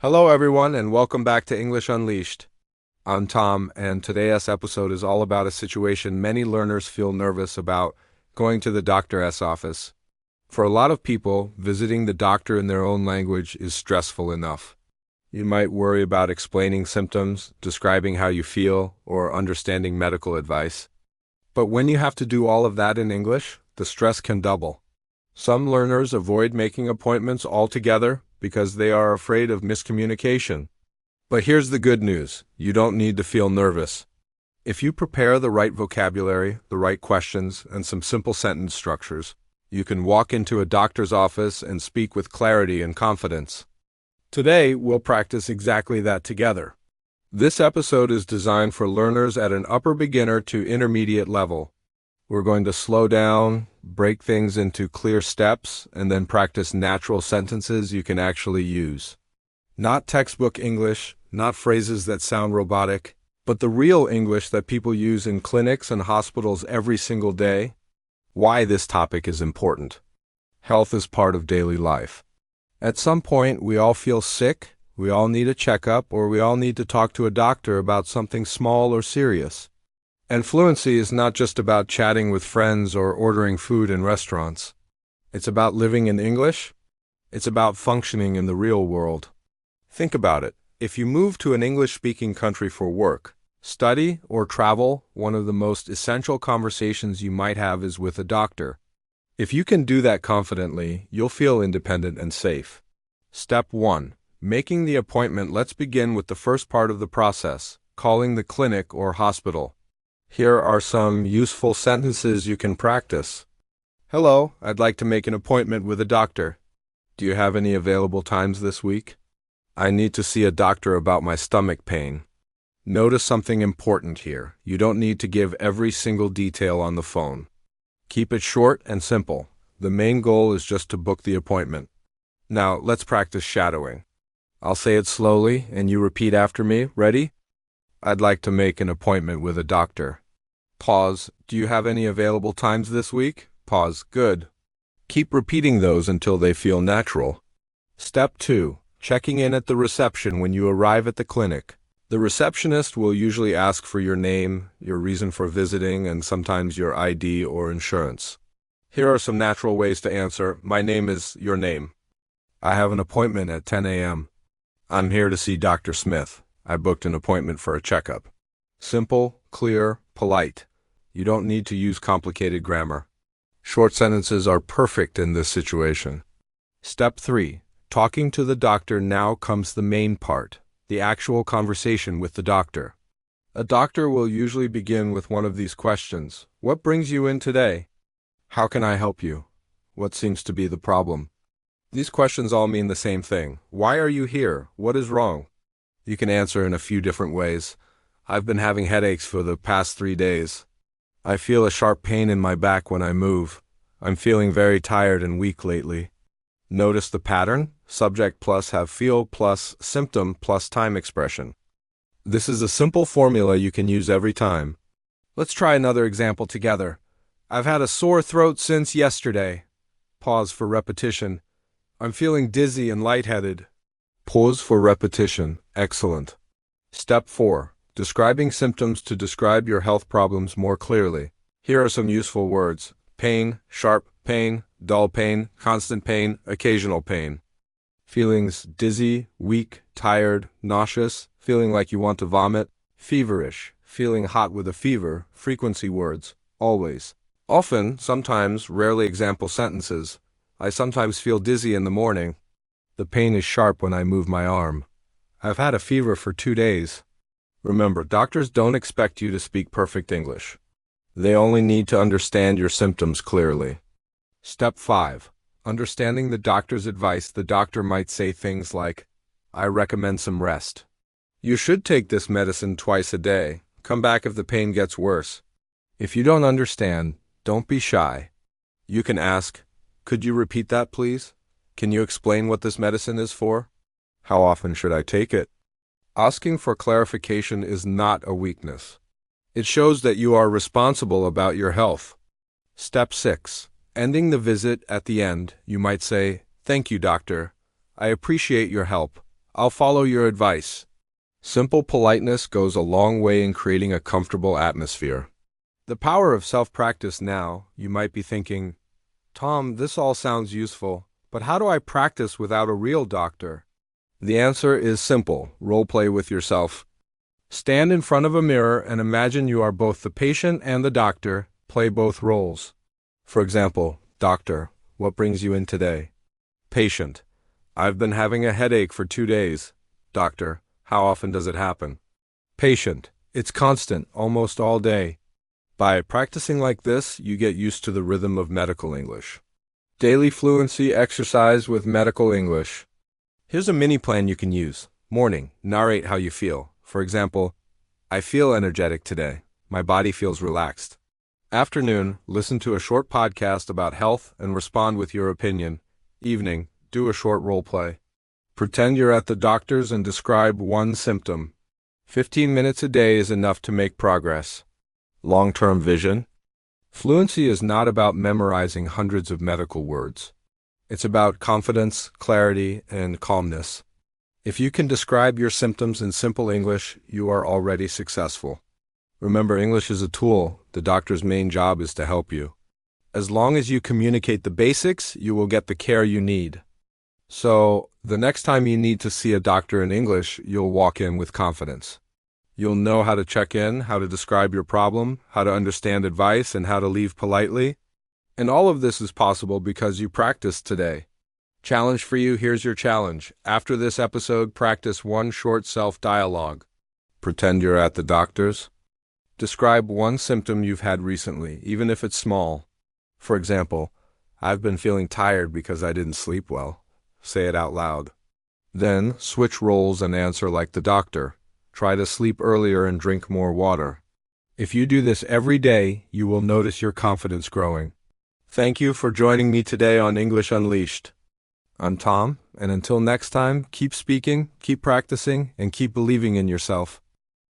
Hello, everyone, and welcome back to English Unleashed. I'm Tom, and today's episode is all about a situation many learners feel nervous about: going to the doctor's office. For a lot of people, visiting the doctor in their own language is stressful enough. You might worry about explaining symptoms, describing how you feel, or understanding medical advice. But when you have to do all of that in English, the stress can double. Some learners avoid making appointments altogether because they are afraid of miscommunication. But here's the good news: you don't need to feel nervous. If you prepare the right vocabulary, the right questions, and some simple sentence structures, you can walk into a doctor's office and speak with clarity and confidence. Today, we'll practice exactly that together. This episode is designed for learners at an upper beginner to intermediate level. We're going to slow down, break things into clear steps, and then practice natural sentences you can actually use. Not textbook English, not phrases that sound robotic, but the real English that people use in clinics and hospitals every single day. Why this topic is important. Health is part of daily life. At some point, we all feel sick, we all need a checkup, or we all need to talk to a doctor about something small or serious. And fluency is not just about chatting with friends or ordering food in restaurants. It's about living in English. It's about functioning in the real world. Think about it. If you move to an English-speaking country for work, study, or travel, one of the most essential conversations you might have is with a doctor. If you can do that confidently, you'll feel independent and safe. Step 1. Making the appointment. Let's begin with the first part of the process: calling the clinic or hospital. Here are some useful sentences you can practice. Hello, I'd like to make an appointment with a doctor. Do you have any available times this week? I need to see a doctor about my stomach pain. Notice something important here. You don't need to give every single detail on the phone. Keep it short and simple. The main goal is just to book the appointment. Now, let's practice shadowing. I'll say it slowly, and you repeat after me. Ready? I'd like to make an appointment with a doctor. Pause. Do you have any available times this week? Pause. Good. Keep repeating those until they feel natural. Step 2. Checking in at the reception when you arrive at the clinic. The receptionist will usually ask for your name, your reason for visiting, and sometimes your ID or insurance. Here are some natural ways to answer. My name is your name. I have an appointment at 10 a.m. I'm here to see Dr. Smith. I booked an appointment for a checkup. Simple, clear, polite. You don't need to use complicated grammar. Short sentences are perfect in this situation. Step 3. Talking to the doctor. Now comes the main part, the actual conversation with the doctor. A doctor will usually begin with one of these questions. What brings you in today? How can I help you? What seems to be the problem? These questions all mean the same thing. Why are you here? What is wrong? You can answer in a few different ways. I've been having headaches for the past 3 days. I feel a sharp pain in my back when I move. I'm feeling very tired and weak lately. Notice the pattern: subject plus have feel plus symptom plus time expression. This is a simple formula you can use every time. Let's try another example together. I've had a sore throat since yesterday. Pause for repetition. I'm feeling dizzy and lightheaded. Pause for repetition. Excellent. Step 4. Describing symptoms. To describe your health problems more clearly. Here are some useful words: pain, sharp pain, dull pain, constant pain, occasional pain. Feelings: dizzy, weak, tired, nauseous, feeling like you want to vomit, feverish, feeling hot with a fever. Frequency words: always, often, sometimes, rarely. Example sentences: I sometimes feel dizzy in the morning. The pain is sharp when I move my arm. I've had a fever for 2 days. Remember, doctors don't expect you to speak perfect English. They only need to understand your symptoms clearly. Step 5. Understanding the doctor's advice. The doctor might say things like, I recommend some rest. You should take this medicine twice a day. Come back if the pain gets worse. If you don't understand, don't be shy. You can ask, could you repeat that, please? Can you explain what this medicine is for? How often should I take it? Asking for clarification is not a weakness. It shows that you are responsible about your health. Step 6. Ending the visit. At the end, you might say, thank you, doctor. I appreciate your help. I'll follow your advice. Simple politeness goes a long way in creating a comfortable atmosphere. The power of self-practice now, you might be thinking, Tom, this all sounds useful, but how do I practice without a real doctor? The answer is simple. Role play with yourself. Stand in front of a mirror and imagine you are both the patient and the doctor. Play both roles. For example, Doctor, what brings you in today? Patient, I've been having a headache for 2 days. Doctor, how often does it happen? Patient, it's constant, almost all day. By practicing like this, you get used to the rhythm of medical English. Daily fluency exercise with medical English. Here's a mini plan you can use. Morning, narrate how you feel. For example, I feel energetic today. My body feels relaxed. Afternoon, listen to a short podcast about health and respond with your opinion. Evening, do a short role play. Pretend you're at the doctor's and describe one symptom. 15 minutes a day is enough to make progress. Long-term vision. Fluency is not about memorizing hundreds of medical words. It's about confidence, clarity, and calmness. If you can describe your symptoms in simple English, you are already successful. Remember, English is a tool. The doctor's main job is to help you. As long as you communicate the basics, you will get the care you need. So, the next time you need to see a doctor in English, you'll walk in with confidence. You'll know how to check in, how to describe your problem, how to understand advice, and how to leave politely. And all of this is possible because you practiced today. Challenge for you, here's your challenge. After this episode, practice one short self-dialogue. Pretend you're at the doctor's. Describe one symptom you've had recently, even if it's small. For example, I've been feeling tired because I didn't sleep well. Say it out loud. Then, switch roles and answer like the doctor. Try to sleep earlier and drink more water. If you do this every day, you will notice your confidence growing. Thank you for joining me today on English Unleashed. I'm Tom, and until next time, keep speaking, keep practicing, and keep believing in yourself.